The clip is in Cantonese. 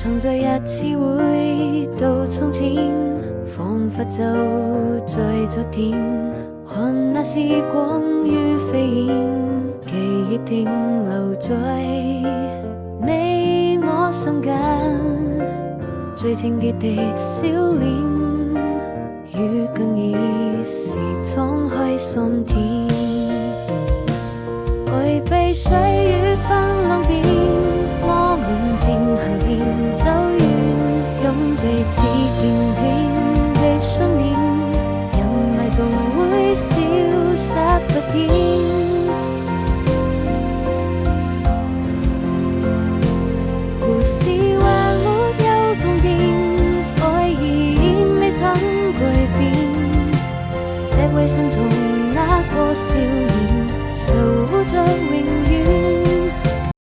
常在日子回到從前，彷彿就在昨天，看那時光如飛燕，記憶停留在你我心間，最清潔的笑臉，與更易時敞開心田，回避歲月翻浪邊，我們漸行漸走遠，用彼此堅定的信念，人愛總會消失不見。故事還沒有終點，愛已未曾改變，這位心中那個少年，守着永